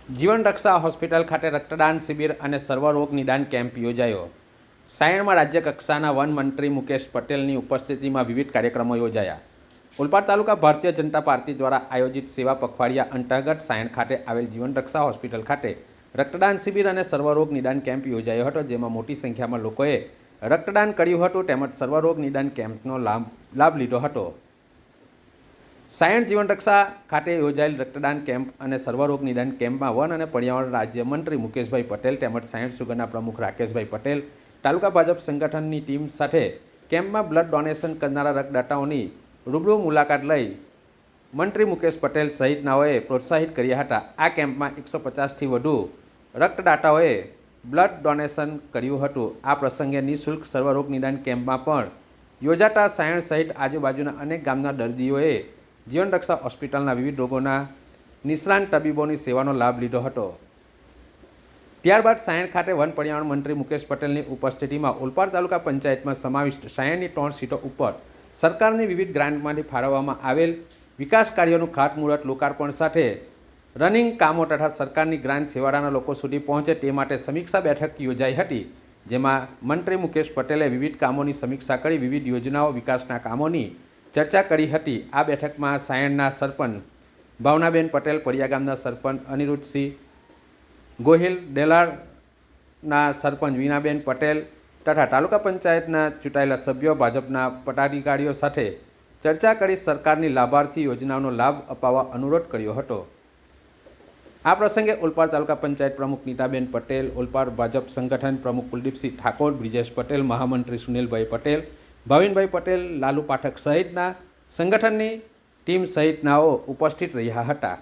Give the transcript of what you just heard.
જીવન રક્ષા હોસ્પિટલ ખાતે રક્તદાન શિબિર અને સર્વરોગ નિદાન કેમ્પ યોજાયો. સાયણમાં રાજ્ય કક્ષાના વન મંત્રી મુકેશ પટેલની ઉપસ્થિતિમાં વિવિધ કાર્યક્રમો યોજાયા. ઓલપાડ તાલુકા ભારતીય જનતા પાર્ટી દ્વારા આયોજિત સેવા પખવાડિયા અંતર્ગત સાયણ ખાતે આવેલ જીવન રક્ષા હોસ્પિટલ ખાતે રક્તદાન શિબિર અને સર્વરોગ નિદાન કેમ્પ યોજાયો હતો, જેમાં મોટી સંખ્યામાં લોકોએ રક્તદાન કર્યું હતું તેમજ સર્વરોગ નિદાન કેમ્પનો લાભ લીધો હતો. સાયણ જીવન રક્ષા ખાતે યોજાયેલ રક્તદાન કેમ્પ અને સર્વરોગ નિદાન કેમ્પમાં વન અને પર્યાવરણ રાજ્યમંત્રી મુકેશભાઈ પટેલ તેમજ સાયણ સુગરના પ્રમુખ રાકેશભાઈ પટેલ, તાલુકા ભાજપ સંગઠનની ટીમ સાથે કેમ્પમાં બ્લડ ડોનેશન કરનારા રક્તદાતાઓની રૂબરૂ મુલાકાત લઈ મંત્રી મુકેશ પટેલ સહિતનાઓએ પ્રોત્સાહિત કર્યા હતા. આ કેમ્પમાં 150થી વધુ રક્તદાતાઓએ બ્લડ ડોનેશન કર્યું હતું. આ પ્રસંગે નિઃશુલ્ક સર્વરોગ નિદાન કેમ્પમાં પણ યોજાતા સાયણ સહિત આજુબાજુના અનેક ગામના દર્દીઓએ જીવન રક્ષા હોસ્પિટલના વિવિધ રોગોના નિષ્ણાંત તબીબોની સેવાનો લાભ લીધો હતો. ત્યારબાદ સાયણ ખાતે વન પર્યાવરણ મંત્રી મુકેશ પટેલની ઉપસ્થિતિમાં ઓલપાડ તાલુકા પંચાયતમાં સમાવિષ્ટ સાયણની 3 સીટો ઉપર સરકારની વિવિધ ગ્રાન્ટમાંથી ફાળવવામાં આવેલ વિકાસ કાર્યોનું ખાતમુહૂર્ત લોકાર્પણ સાથે રનિંગ કામો તથા સરકારની ગ્રાન્ટ છેવાડાના લોકો સુધી પહોંચે તે માટે સમીક્ષા બેઠક યોજાઈ હતી, જેમાં મંત્રી મુકેશ પટેલે વિવિધ કામોની સમીક્ષા કરી વિવિધ યોજનાઓ વિકાસના કામોની ચર્ચા કરી હતી. આ બેઠકમાં સાયણના સરપંચ ભાવનાબેન પટેલ, પડિયા ગામના સરપંચ અનિરુદ્ધસિંહ ગોહિલ, ડેલારના સરપંચ વીણાબેન પટેલ તથા તાલુકા પંચાયતના ચૂંટાયેલા સભ્યો, ભાજપના પદાધિકારીઓ સાથે ચર્ચા કરી સરકારની લાભાર્થી યોજનાઓનો લાભ અપાવવા અનુરોધ કર્યો હતો. આ પ્રસંગે ઓલપાડ તાલુકા પંચાયત પ્રમુખ નીતાબેન પટેલ, ઓલપાડ ભાજપ સંગઠન પ્રમુખ કુલદીપસિંહ ઠાકોર, બ્રિજેશ પટેલ, મહામંત્રી સુનિલભાઈ પટેલ, ભાવિનભાઈ પટેલ, લાલુ પાઠક સહિતના સંગઠનની ટીમ સહિતનાઓ ઉપસ્થિત રહ્યા હતા.